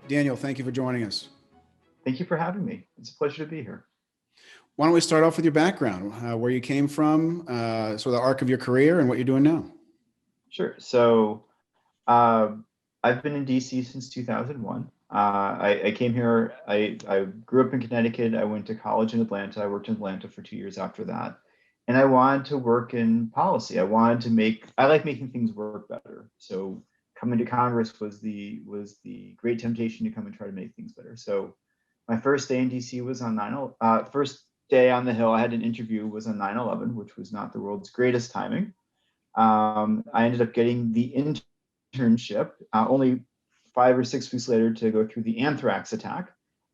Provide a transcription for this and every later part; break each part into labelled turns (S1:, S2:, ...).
S1: Daniel, thank you for joining us.
S2: Thank you for having me. It's a pleasure to be here.
S1: Why don't we start off with your background, where you came from, sort of the arc of your career and what you're doing now?
S2: Sure. So, uh, I've been in DC since 2001. I came here. I grew up in Connecticut. I went to college in Atlanta. I worked in Atlanta for 2 years after that. And I wanted to work in policy. I like making things work better. So coming to Congress was the great temptation to come and try to make things better. So my first day in DC was on 9 first day on the Hill. I had an interview was on 9/11, which was not the world's greatest timing. I ended up getting the internship only 5 or 6 weeks later to go through the anthrax attack,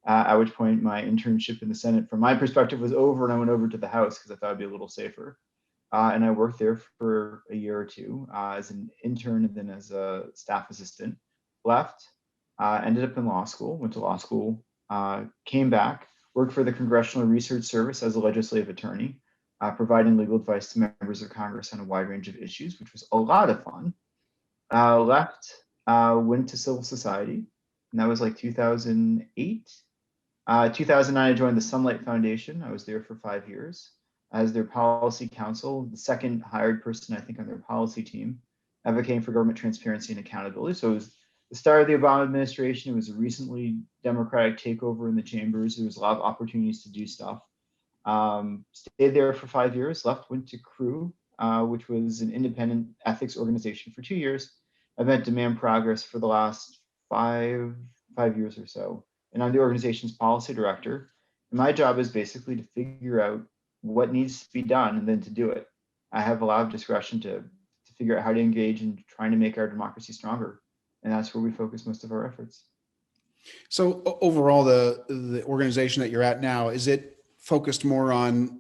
S2: at which point my internship in the Senate, from my perspective, was over, and I went over to the House because I thought it'd be a little safer. And I worked there for a year or two as an intern and then as a staff assistant. Left, ended up in law school, went to law school, came back, worked for the Congressional Research Service as a legislative attorney, providing legal advice to members of Congress on a wide range of issues, which was a lot of fun. Left, went to civil society, and that was like 2008. 2009, I joined the Sunlight Foundation. I was there for 5 years as their policy counsel, the second hired person, I think, on their policy team, advocating for government transparency and accountability. So it was the start of the Obama administration. It was a recently Democratic takeover in the chambers. There was a lot of opportunities to do stuff. Stayed there for 5 years, left, went to Crew, which was an independent ethics organization for 2 years. I've been at Demand Progress for the last five years or so, and I'm the organization's policy director. And my job is basically to figure out what needs to be done and then to do it. I have a lot of discretion to figure out how to engage in trying to make our democracy stronger, and that's where we focus most of our efforts.
S1: So overall, the organization that you're at now, is it focused more on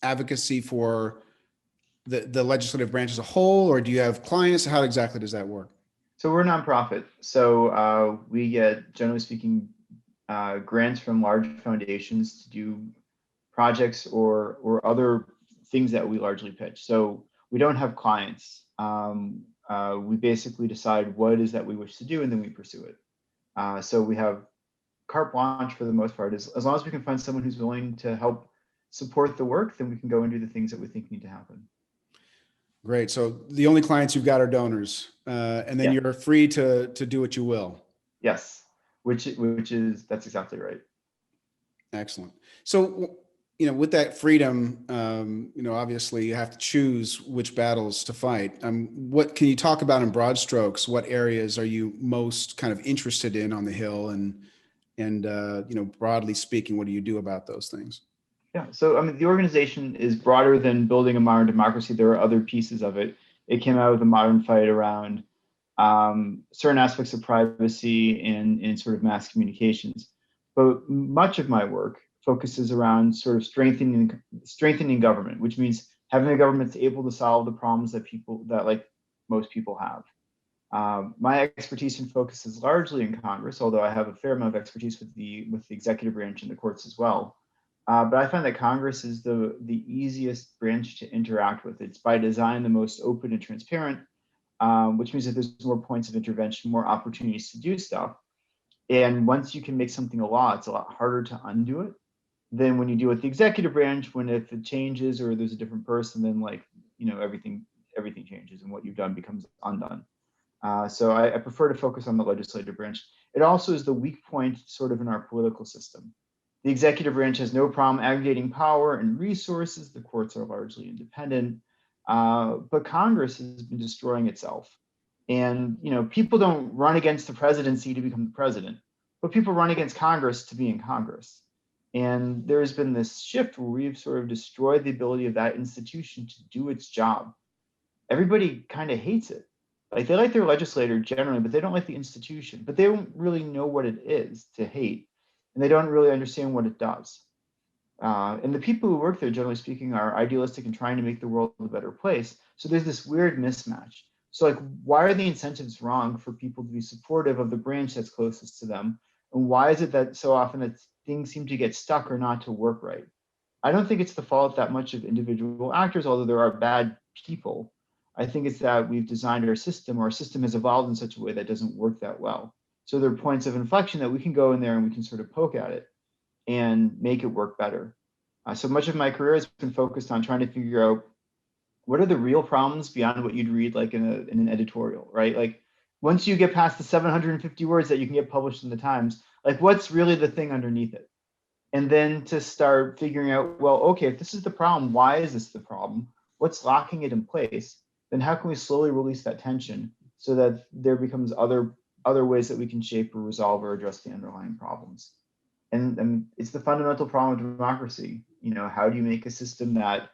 S1: advocacy for the legislative branch as a whole, or do you have clients? How exactly does that work?
S2: So we're a nonprofit. So we get, generally speaking, grants from large foundations to do projects or other things that we largely pitch. So we don't have clients. We basically decide what it is that we wish to do, and then we pursue it. So we have carte blanche for the most part. As long as we can find someone who's willing to help support the work, then we can go and do the things that we think need to happen.
S1: Great. So the only clients you've got are donors, and then
S2: Yeah.
S1: you're free to do what you will.
S2: Yes. Which is that's exactly right.
S1: Excellent. So, with that freedom, obviously you have to choose which battles to fight. What can you talk about in broad strokes? What areas are you most kind of interested in on the Hill, and broadly speaking, what do you do about those things?
S2: Yeah. So I mean, the organization is broader than building a modern democracy. There are other pieces of it. It came out of a modern fight around certain aspects of privacy and in sort of mass communications. But much of my work focuses around sort of strengthening government, which means having a government that's able to solve the problems that like most people have. My expertise and focus is largely in Congress, although I have a fair amount of expertise with the executive branch and the courts as well. But I find that Congress is the easiest branch to interact with. It's by design the most open and transparent, which means that there's more points of intervention, more opportunities to do stuff. And once you can make something a law, it's a lot harder to undo it than when you deal with the executive branch. When if it changes or there's a different person, then everything changes and what you've done becomes undone. So I prefer to focus on the legislative branch. It also is the weak point sort of in our political system. The executive branch has no problem aggregating power and resources. The courts are largely independent, but Congress has been destroying itself. And people don't run against the presidency to become the president, but people run against Congress to be in Congress. And there's been this shift where we've sort of destroyed the ability of that institution to do its job. Everybody kind of hates it. Like they like their legislator generally, but they don't like the institution. But they don't really know what it is to hate, and they don't really understand what it does. And the people who work there, generally speaking, are idealistic and trying to make the world a better place. So there's this weird mismatch. So like, why are the incentives wrong for people to be supportive of the branch that's closest to them? And why is it that so often that things seem to get stuck or not to work right? I don't think it's the fault that much of individual actors, although there are bad people. I think it's that we've designed our system, or our system has evolved in such a way that doesn't work that well. So there are points of inflection that we can go in there and we can sort of poke at it and make it work better. So much of my career has been focused on trying to figure out what are the real problems beyond what you'd read like in an editorial, right? Like once you get past the 750 words that you can get published in the Times, like what's really the thing underneath it? And then to start figuring out, well, okay, if this is the problem, why is this the problem? What's locking it in place? Then how can we slowly release that tension so that there becomes other ways that we can shape or resolve or address the underlying problems? And it's the fundamental problem of democracy. You know, how do you make a system that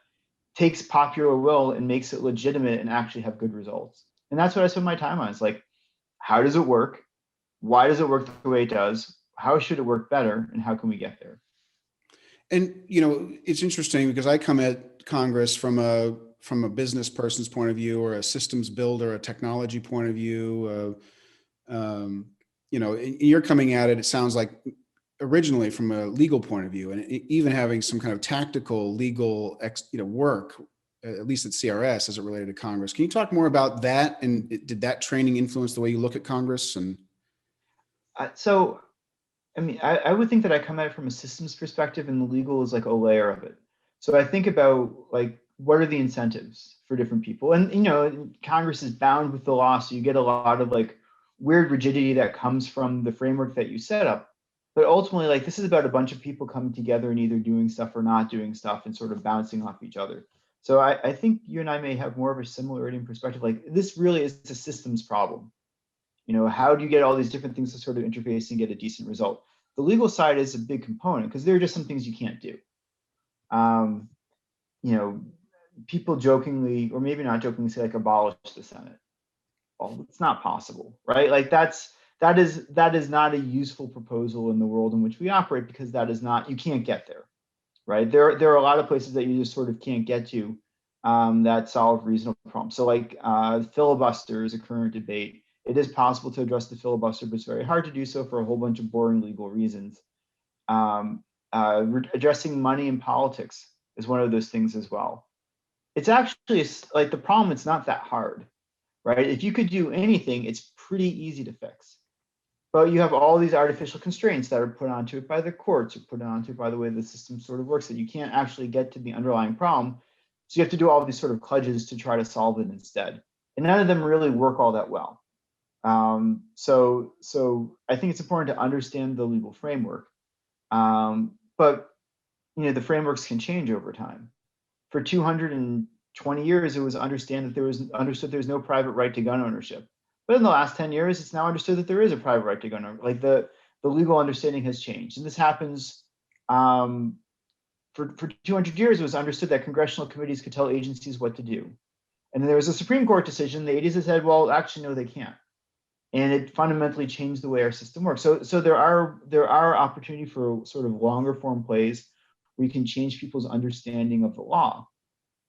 S2: takes popular will and makes it legitimate and actually have good results? And that's what I spend my time on. It's like, how does it work? Why does it work the way it does? How should it work better? And how can we get there?
S1: And it's interesting because I come at Congress from a business person's point of view, or a systems builder, a technology point of view. You're coming at it. It sounds like originally from a legal point of view, and even having some kind of tactical legal work, at least at CRS as it related to Congress. Can you talk more about that? And did that training influence the way you look at Congress? And
S2: so, I mean, I would think that I come at it from a systems perspective, and the legal is like a layer of it. So I think about like, what are the incentives for different people? And Congress is bound with the law, so you get a lot of like weird rigidity that comes from the framework that you set up. But ultimately, like this is about a bunch of people coming together and either doing stuff or not doing stuff and sort of bouncing off each other. So I think you and I may have more of a similarity in perspective. Like this really is a systems problem. How do you get all these different things to sort of interface and get a decent result? The legal side is a big component because there are just some things you can't do. People jokingly, or maybe not jokingly, say like abolish the Senate. Well, it's not possible, right? Like that is not a useful proposal in the world in which we operate, because you can't get there, right? There are a lot of places that you just sort of can't get to that solve reasonable problems. So like filibuster is a current debate. It is possible to address the filibuster, but it's very hard to do so for a whole bunch of boring legal reasons. Addressing money in politics is one of those things as well. It's actually like the problem, it's not that hard, right? If you could do anything, it's pretty easy to fix. But you have all these artificial constraints that are put onto it by the courts, or put onto it by the way the system sort of works, that you can't actually get to the underlying problem. So you have to do all these sort of kludges to try to solve it instead. And none of them really work all that well. So I think it's important to understand the legal framework. But the frameworks can change over time. For 220 years, it was understood there's no private right to gun ownership. But in the last 10 years, it's now understood that there is a private right to gun ownership. Like the legal understanding has changed. And this happens for 200 years, it was understood that congressional committees could tell agencies what to do. And then there was a Supreme Court decision in the 80s that said, well, actually, no, they can't. And it fundamentally changed the way our system works. So there are opportunity for sort of longer form plays where you can change people's understanding of the law.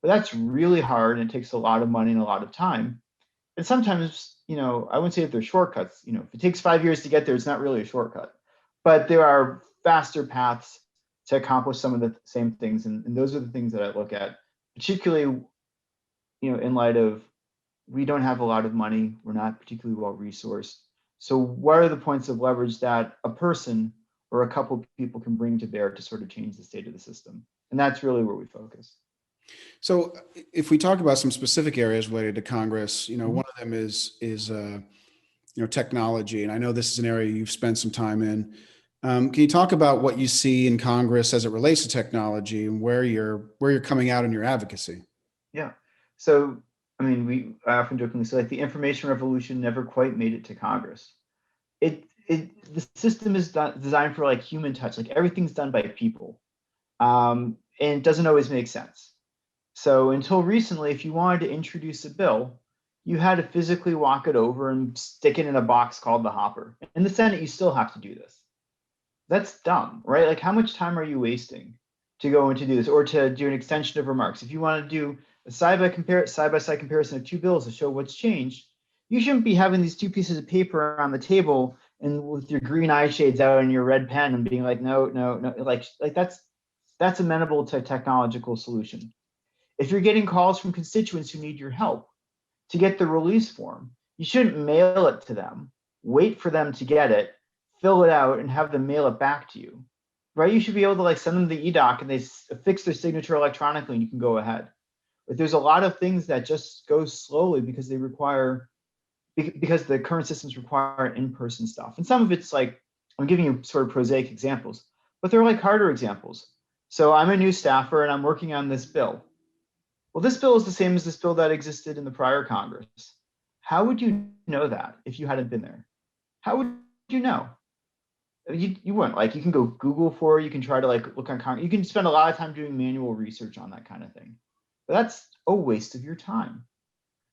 S2: But that's really hard, and it takes a lot of money and a lot of time. And sometimes, I wouldn't say that they're shortcuts. If it takes 5 years to get there, it's not really a shortcut. But there are faster paths to accomplish some of the same things. And those are the things that I look at, particularly, in light of, we don't have a lot of money. We're not particularly well resourced. So what are the points of leverage that a person or a couple of people can bring to bear to sort of change the state of the system? And that's really where we focus.
S1: So if we talk about some specific areas related to Congress, one of them is technology. And I know this is an area you've spent some time in. Can you talk about what you see in Congress as it relates to technology, and where you're coming out in your advocacy?
S2: Yeah. So, I mean, I often jokingly say, like, the information revolution never quite made it to Congress. The system is designed for like human touch. Like everything's done by people, and it doesn't always make sense. So until recently, if you wanted to introduce a bill, you had to physically walk it over and stick it in a box called the hopper. In the Senate, you still have to do this. That's dumb, right? Like, how much time are you wasting to go and to do this, or to do an extension of remarks? If you want to do a side-by-side comparison of two bills to show what's changed, you shouldn't be having these two pieces of paper on the table and with your green eye shades out and your red pen and being like, no, like that's amenable to a technological solution. If you're getting calls from constituents who need your help to get the release form, you shouldn't mail it to them. wait for them to get it, fill it out, and have them mail it back to you, right? You should be able to like send them the e-doc and they fix their signature electronically and you can go ahead. But there's a lot of things that just go slowly because they require, because the current systems require in-person stuff. And some of it's like, I'm giving you sort of prosaic examples, but they're like harder examples. So I'm a new staffer and I'm working on this bill. Well, this bill is the same as this bill that existed in the prior Congress. How would you know that if you hadn't been there? How would you know? You wouldn't. Like, you can go Google for it, you can try to like look on Congress, you can spend a lot of time doing manual research on that kind of thing. But that's a waste of your time.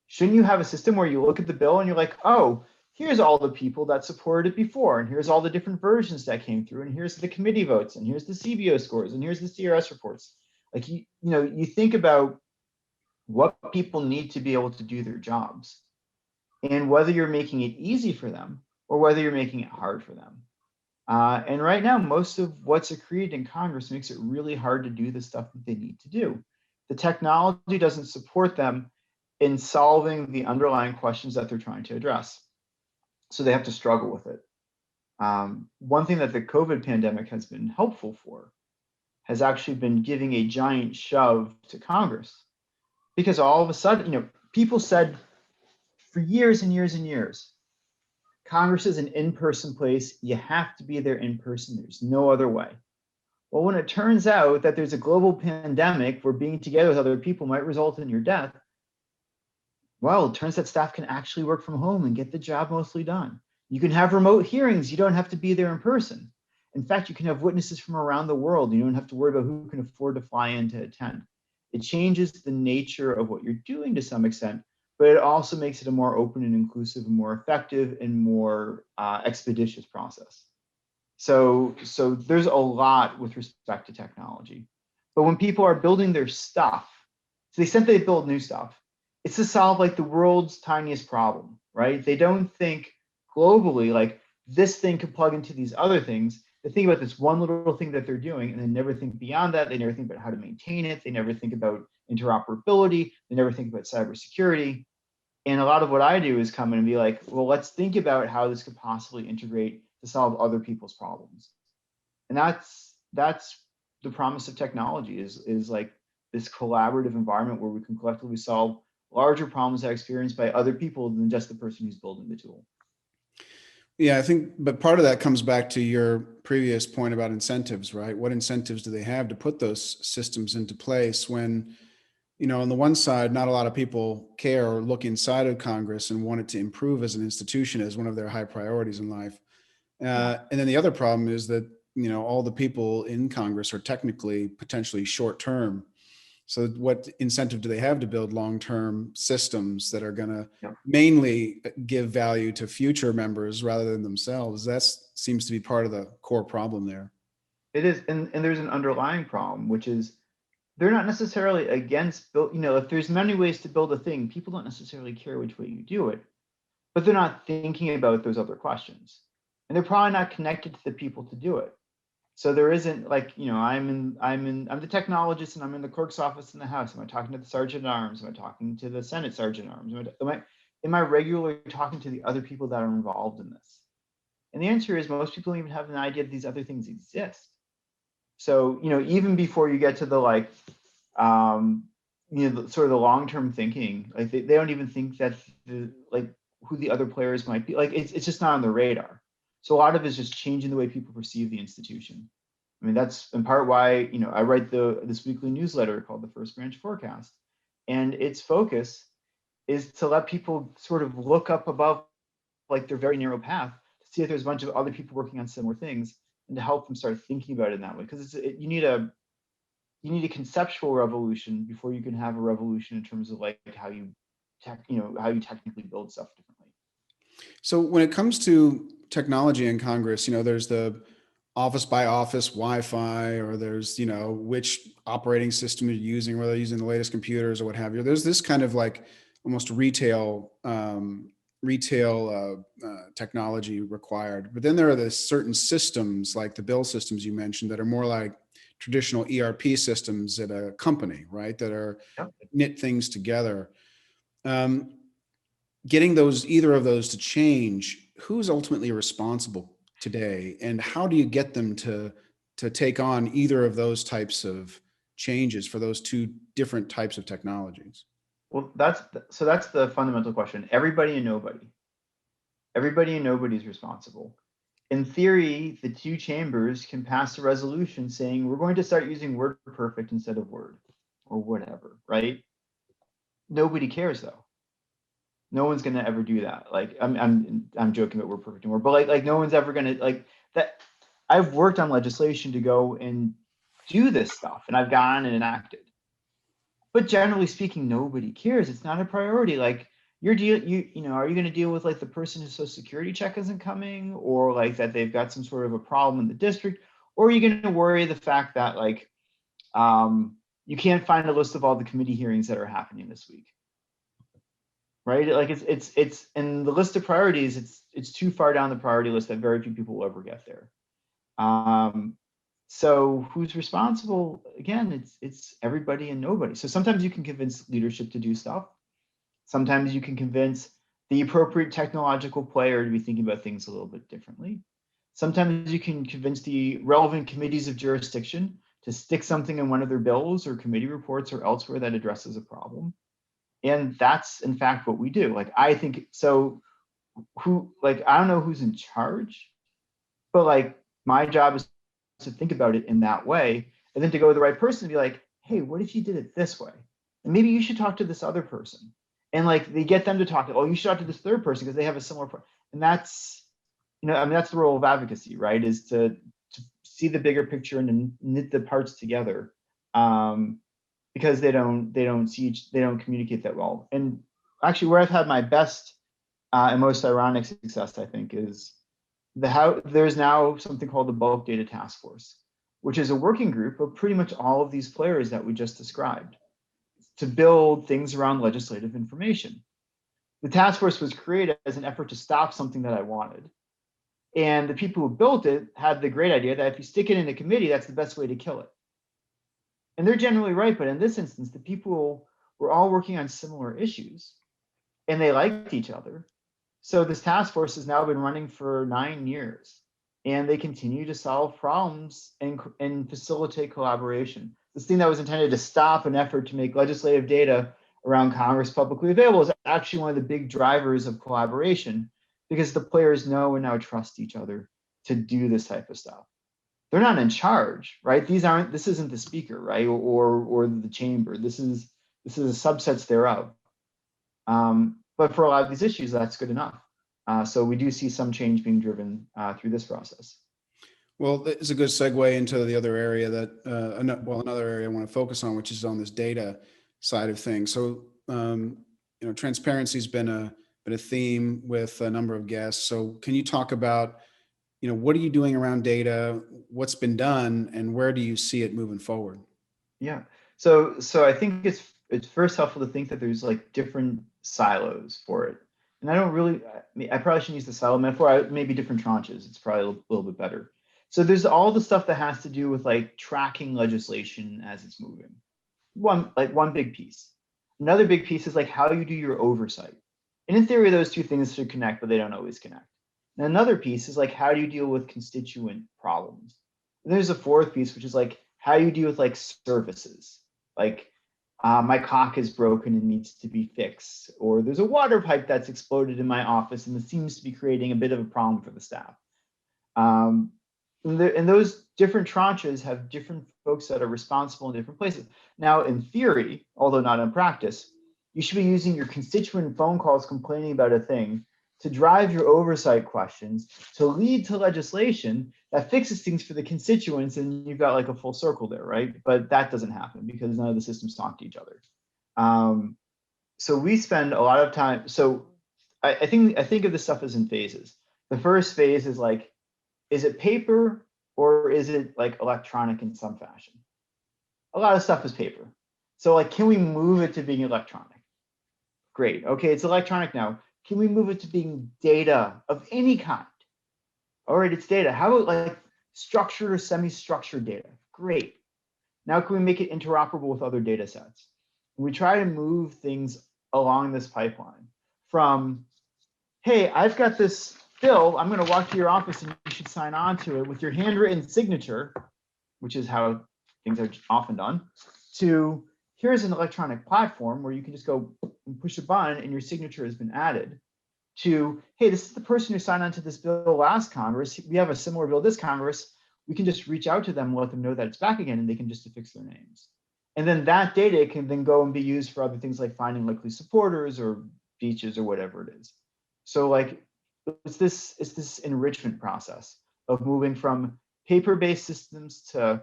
S2: Shouldn't you have a system where you look at the bill and you're like, oh, here's all the people that supported it before, and here's all the different versions that came through, and here's the committee votes, and here's the CBO scores, and here's the CRS reports. Like, you know, you think about what people need to be able to do their jobs, and whether you're making it easy for them or whether you're making it hard for them. And right now, most of what's created in Congress makes it really hard to do the stuff that they need to do. The technology doesn't support them in solving the underlying questions that they're trying to address. So they have to struggle with it. One thing that the COVID pandemic has been helpful for has actually been giving a giant shove to Congress, because all of a sudden, you know, people said for years and years and years, Congress is an in-person place. You have to be there in person. There's no other way. Well, when it turns out that there's a global pandemic where being together with other people might result in your death, well, it turns out staff can actually work from home and get the job mostly done. You can have remote hearings. You don't have to be there in person. In fact, you can have witnesses from around the world. You don't have to worry about who can afford to fly in to attend. It changes the nature of what you're doing to some extent, but it also makes it a more open and inclusive and more effective and more expeditious process. So there's a lot with respect to technology. But when people are building their stuff, to the extent they build new stuff, it's to solve like the world's tiniest problem, right? They don't think globally like this thing could plug into these other things. They think about this one little thing that they're doing and they never think beyond that. They never think about how to maintain it. They never think about interoperability. They never think about cybersecurity. And a lot of what I do is come in and be like, well, let's think about how this could possibly integrate to solve other people's problems. And that's the promise of technology is like this collaborative environment where we can collectively solve larger problems that are experienced by other people than just the person who's building the tool.
S1: Yeah, I think, but part of that comes back to your previous point about incentives, right? What incentives do they have to put those systems into place when, you know, on the one side, not a lot of people care or look inside of Congress and want it to improve as an institution as one of their high priorities in life. And then the other problem is that, you know, all the people in Congress are technically potentially short term. So what incentive do they have to build long-term systems that are going to mainly give value to future members rather than themselves? That seems to be part of the core problem there.
S2: It is, and there's an underlying problem, which is they're not necessarily against build, you know, if there's many ways to build a thing, people don't necessarily care which way you do it, but they're not thinking about those other questions. And they're probably not connected to the people to do it. So there isn't like, you know, I'm the technologist and I'm in the clerk's office in the House. Am I talking to the sergeant at arms? Am I talking to the Senate sergeant at arms? Am I regularly talking to the other people that are involved in this? And the answer is most people don't even have an idea that these other things exist. So, you know, even before you get to the like, you know, sort of the long-term thinking, like they don't even think that the like who the other players might be. Like it's just not on the radar. So a lot of it is just changing the way people perceive the institution. I mean, that's in part why, you know, I write this weekly newsletter called the First Branch Forecast, and its focus is to let people sort of look up above like their very narrow path to see if there's a bunch of other people working on similar things, and to help them start thinking about it in that way. Because you need a conceptual revolution before you can have a revolution in terms of like how you technically build stuff differently.
S1: So when it comes to technology in Congress, you know, there's the office by office Wi-Fi, or there's, you know, which operating system you're using, whether you're using the latest computers or what have you. There's this kind of like almost retail technology required. But then there are the certain systems like the bill systems you mentioned that are more like traditional ERP systems at a company, right? That are knit things together. Getting either of those to change, who's ultimately responsible today, and how do you get them to take on either of those types of changes for those two different types of technologies?
S2: Well, that's the fundamental question. Everybody and nobody. Everybody and nobody's responsible. In theory, the two chambers can pass a resolution saying we're going to start using WordPerfect instead of Word or whatever, right? Nobody cares though. No one's gonna ever do that. Like I'm joking about WordPerfect and Word, but like no one's ever gonna like that. I've worked on legislation to go and do this stuff, and I've gone and enacted. But generally speaking, nobody cares. It's not a priority. Like are you going to deal with like the person whose social security check isn't coming, or like that they've got some sort of a problem in the district, or are you going to worry the fact that like you can't find a list of all the committee hearings that are happening this week, right? Like it's in the list of priorities. It's too far down the priority list that very few people will ever get there. So who's responsible? Again, it's everybody and nobody. So sometimes you can convince leadership to do stuff. Sometimes you can convince the appropriate technological player to be thinking about things a little bit differently. Sometimes you can convince the relevant committees of jurisdiction to stick something in one of their bills or committee reports or elsewhere that addresses a problem. And that's in fact what we do. Like I think so. I don't know who's in charge, but like my job is to think about it in that way, and then to go to the right person and be like, hey, what if you did it this way? And maybe you should talk to this other person. And like they get them to talk to, oh, you should talk to this third person because they have a similar and that's, that's the role of advocacy, right? Is to see the bigger picture and to knit the parts together. Because they don't communicate that well. And actually where I've had my best and most ironic success, I think, is there's now something called the Bulk Data Task Force, which is a working group of pretty much all of these players that we just described to build things around legislative information. The task force was created as an effort to stop something that I wanted. And the people who built it had the great idea that if you stick it in a committee, that's the best way to kill it. And they're generally right, but in this instance, the people were all working on similar issues and they liked each other. So this task force has now been running for 9 years, and they continue to solve problems and facilitate collaboration. This thing that was intended to stop an effort to make legislative data around Congress publicly available is actually one of the big drivers of collaboration, because the players know and now trust each other to do this type of stuff. They're not in charge, right? This isn't the speaker, right? Or the chamber. This is subsets thereof. But for a lot of these issues, that's good enough. So we do see some change being driven through this process.
S1: Well, it's a good segue into the other area that, another area I want to focus on, which is on this data side of things. So, transparency has been a theme with a number of guests. So can you talk about, what are you doing around data? What's been done, and where do you see it moving forward?
S2: Yeah. So I think it's first helpful to think that there's like different silos for it. And I probably shouldn't use the silo metaphor, maybe different tranches. It's probably a little bit better. So there's all the stuff that has to do with like tracking legislation as it's moving. One big piece. Another big piece is like how you do your oversight. And in theory, those two things should connect, but they don't always connect. And another piece is like how do you deal with constituent problems? And there's a fourth piece, which is like how you deal with like services. Like my cock is broken and needs to be fixed, or there's a water pipe that's exploded in my office and it seems to be creating a bit of a problem for the staff. And those different tranches have different folks that are responsible in different places. Now, in theory, although not in practice, you should be using your constituent phone calls complaining about a thing to drive your oversight questions to lead to legislation that fixes things for the constituents, and you've got like a full circle there, right? But that doesn't happen because none of the systems talk to each other. So we spend a lot of time. So I think of this stuff as in phases. The first phase is like, is it paper or is it like electronic in some fashion? A lot of stuff is paper. So like, can we move it to being electronic? Great. Okay, it's electronic now. Can we move it to being data of any kind? All right, it's data. How about like structured or semi-structured data? Great. Now can we make it interoperable with other data sets? And we try to move things along this pipeline from, hey, I've got this bill, I'm going to walk to your office and you should sign on to it with your handwritten signature, which is how things are often done, to here's an electronic platform where you can just go and push a button and your signature has been added, to, hey, this is the person who signed on to this bill last Congress. We have a similar bill this Congress. We can just reach out to them and let them know that it's back again, and they can just affix their names. And then that data can then go and be used for other things like finding likely supporters or beaches or whatever it is. So like it's this enrichment process of moving from paper-based systems to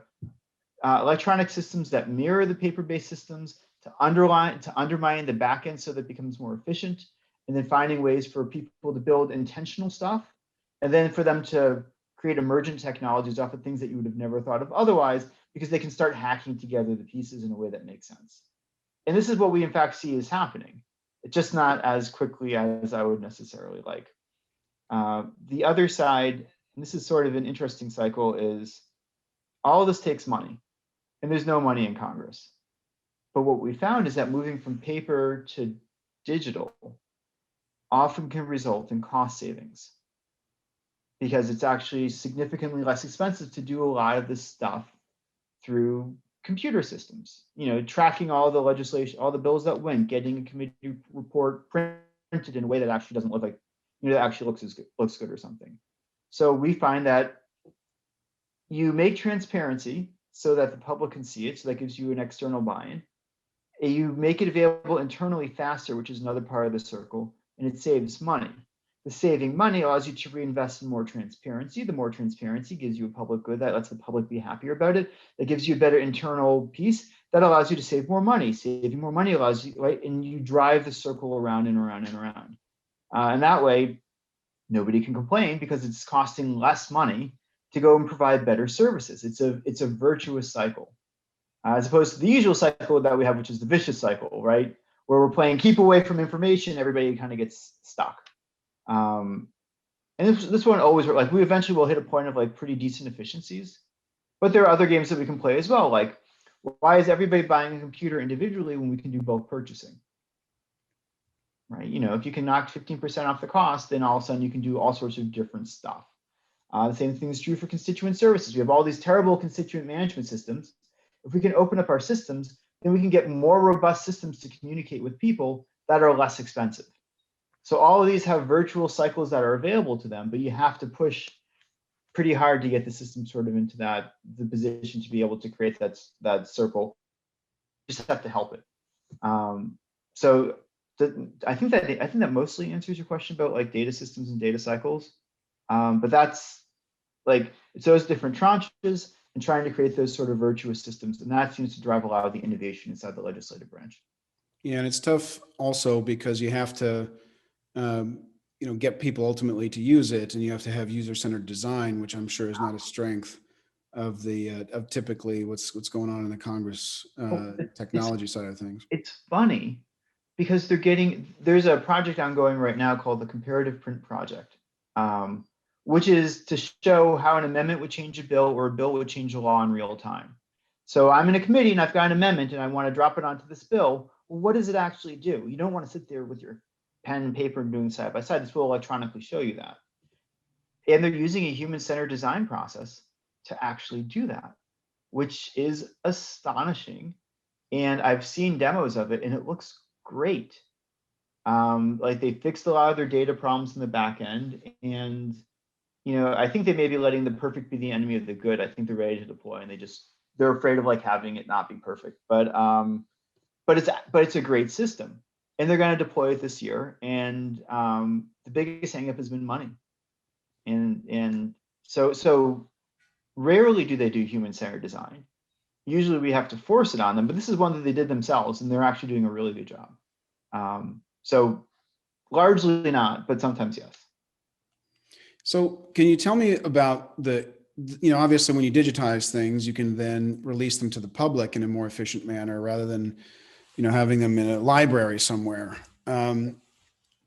S2: electronic systems that mirror the paper-based systems, to undermine the backend so that it becomes more efficient, and then finding ways for people to build intentional stuff, and then for them to create emergent technologies off of things that you would have never thought of otherwise, because they can start hacking together the pieces in a way that makes sense. And this is what we in fact see is happening. It's just not as quickly as I would necessarily like. The other side, and this is sort of an interesting cycle, is all of this takes money, and there's no money in Congress. But what we found is that moving from paper to digital often can result in cost savings, because it's actually significantly less expensive to do a lot of this stuff through computer systems, tracking all the legislation, all the bills that went, getting a committee report printed in a way that actually doesn't look like, that actually looks good or something. So we find that you make transparency so that the public can see it, so that gives you an external buy-in. You make it available internally faster, which is another part of the circle, and it saves money. The saving money allows you to reinvest in more transparency. The more transparency gives you a public good that lets the public be happier about it. That gives you a better internal piece that allows you to save more money. Saving more money allows you, right? And you drive the circle around and around and around. And that way, nobody can complain because it's costing less money to go and provide better services. It's a virtuous cycle, as opposed to the usual cycle that we have, which is the vicious cycle, right? Where we're playing keep away from information, everybody kind of gets stuck. And this one always, like, we eventually will hit a point of like pretty decent efficiencies, but there are other games that we can play as well. Like, why is everybody buying a computer individually when we can do bulk purchasing? Right? If you can knock 15% off the cost, then all of a sudden you can do all sorts of different stuff. The same thing is true for constituent services. We have all these terrible constituent management systems. If we can open up our systems, then we can get more robust systems to communicate with people that are less expensive. So all of these have virtual cycles that are available to them, but you have to push pretty hard to get the system sort of into the position to be able to create that circle. You just have to help it. I think that mostly answers your question about like data systems and data cycles. But that's like, it's those different tranches and trying to create those sort of virtuous systems, and that seems to drive a lot of the innovation inside the legislative branch.
S1: Yeah, and it's tough also because you have to get people ultimately to use it, and you have to have user-centered design, which I'm sure is not a strength of typically what's going on in the Congress technology side of things.
S2: It's funny because there's a project ongoing right now called the Comparative Print Project, which is to show how an amendment would change a bill or a bill would change a law in real time. So I'm in a committee and I've got an amendment and I want to drop it onto this bill. Well, what does it actually do? You don't want to sit there with your pen and paper and doing side by side. This will electronically show you that. And they're using a human-centered design process to actually do that, which is astonishing. And I've seen demos of it and it looks great. Like, they fixed a lot of their data problems in the back end, and I think they may be letting the perfect be the enemy of the good. I think they're ready to deploy, and they're afraid of like having it not be perfect. But it's a great system, and they're going to deploy it this year. And the biggest hangup has been money, and so rarely do they do human-centered design. Usually we have to force it on them, but this is one that they did themselves, and they're actually doing a really good job. So largely not, but sometimes yes.
S1: So can you tell me about obviously when you digitize things, you can then release them to the public in a more efficient manner rather than, having them in a library somewhere. Can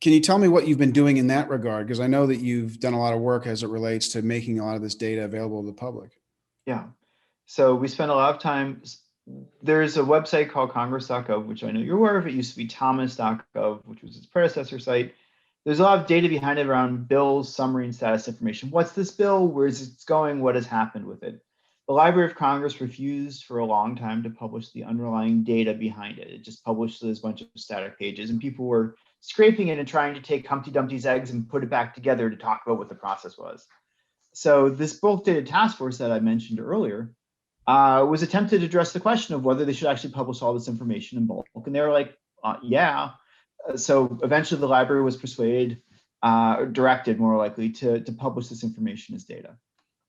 S1: you tell me what you've been doing in that regard? Because I know that you've done a lot of work as it relates to making a lot of this data available to the public.
S2: Yeah. So we spent a lot of time. There's a website called congress.gov, which I know you're aware of. It used to be thomas.gov, which was its predecessor site. there's a lot of data behind it around bills, summary, and status information. What's this bill? Where is it going? What has happened with it? The Library of Congress refused for a long time to publish the underlying data behind it. It just published this bunch of static pages, and people were scraping it and trying to take Humpty Dumpty's eggs and put it back together to talk about what the process was. So this bulk data task force that I mentioned earlier was attempted to address the question of whether they should actually publish all this information in bulk. And they were like, yeah. So eventually the library was persuaded, directed more likely to publish this information as data.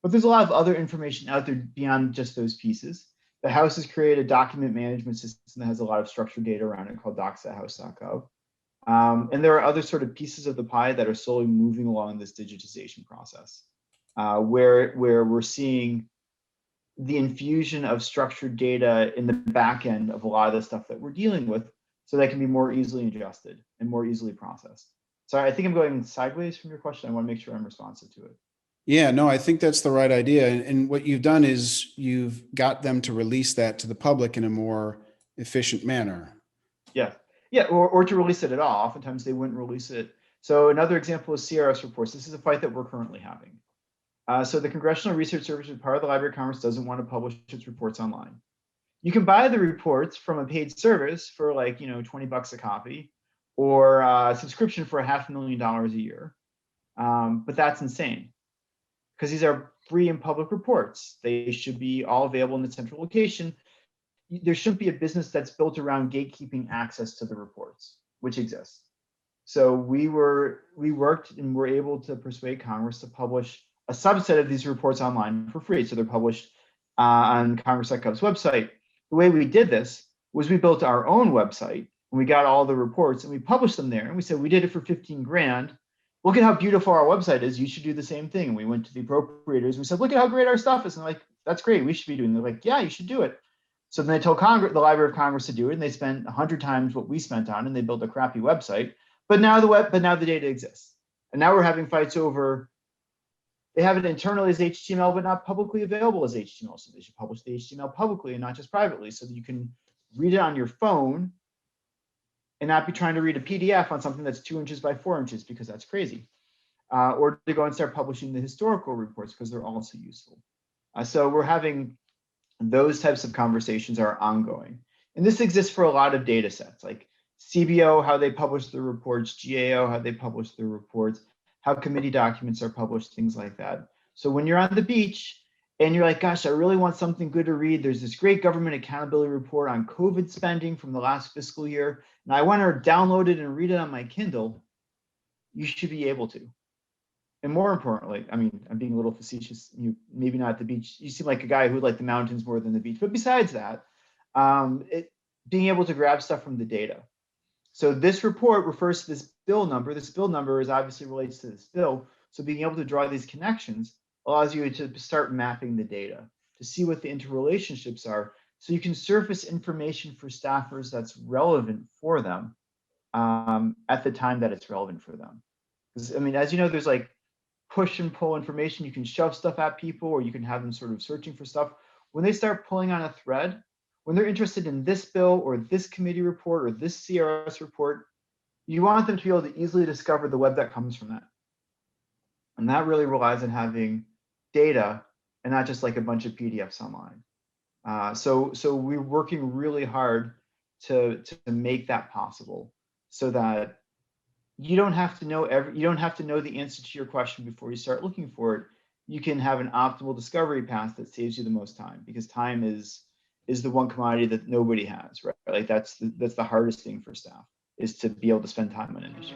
S2: But there's a lot of other information out there beyond just those pieces. The House has created a document management system that has a lot of structured data around it called docs.house.gov. And there are other sort of pieces of the pie that are slowly moving along this digitization process, where we're seeing the infusion of structured data in the back end of a lot of the stuff that we're dealing with, so that can be more easily adjusted and more easily processed. Sorry, I think I'm going sideways from your question. I want to make sure I'm responsive to it.
S1: Yeah, no, I think that's the right idea. And what you've done is you've got them to release that to the public in a more efficient manner.
S2: Yeah, yeah, or to release it at all. Oftentimes they wouldn't release it. So another example is CRS reports. This is a fight that we're currently having. So the Congressional Research Service, as part of the Library of Congress, doesn't want to publish its reports online. You can buy the reports from a paid service for like, 20 bucks a copy, or a subscription for $500,000 a year. But that's insane, because these are free and public reports. They should be all available in the central location. There shouldn't be a business that's built around gatekeeping access to the reports, which exists. So we worked and were able to persuade Congress to publish a subset of these reports online for free. So they're published on Congress.gov's website. The way we did this was we built our own website, and we got all the reports and we published them there. And we said, we did it for 15 grand. Look at how beautiful our website is. You should do the same thing. And we went to the appropriators and we said, look at how great our stuff is. And they're like, that's great. We should be doing it. They're like, yeah, you should do it. So then they told Congress, the Library of Congress, to do it, and they spent 100 times what we spent on, and they built a crappy website. But now the data exists, and now we're having fights over. They have it internally as HTML, but not publicly available as HTML. So they should publish the HTML publicly and not just privately, so that you can read it on your phone and not be trying to read a PDF on something that's 2 inches by 4 inches, because that's crazy. Or to go and start publishing the historical reports, because they're also useful. So we're having those types of conversations are ongoing. And this exists for a lot of data sets, like CBO, how they publish the reports, GAO, how they publish the reports, how committee documents are published, things like that. So when you're on the beach and you're like, gosh, I really want something good to read, there's this great government accountability report on COVID spending from the last fiscal year, and I want to download it and read it on my Kindle, you should be able to. And more importantly, I mean, I'm being a little facetious, you maybe not at the beach, you seem like a guy who would like the mountains more than the beach, but besides that, being able to grab stuff from the data. So this report refers to this bill number. This bill number is obviously relates to this bill. So being able to draw these connections allows you to start mapping the data, to see what the interrelationships are, so you can surface information for staffers that's relevant for them at the time that it's relevant for them. Because I mean, as you know, there's like push and pull information. You can shove stuff at people, or you can have them sort of searching for stuff. When they start pulling on a thread, when they're interested in this bill or this committee report or this CRS report, you want them to be able to easily discover the web that comes from that. And that really relies on having data and not just like a bunch of PDFs online. So we're working really hard to make that possible, so that you don't have to know the answer to your question before you start looking for it. You can have an optimal discovery path that saves you the most time, because time is the one commodity that nobody has, right? Like that's the hardest thing for staff, is to be able to spend time on an issue.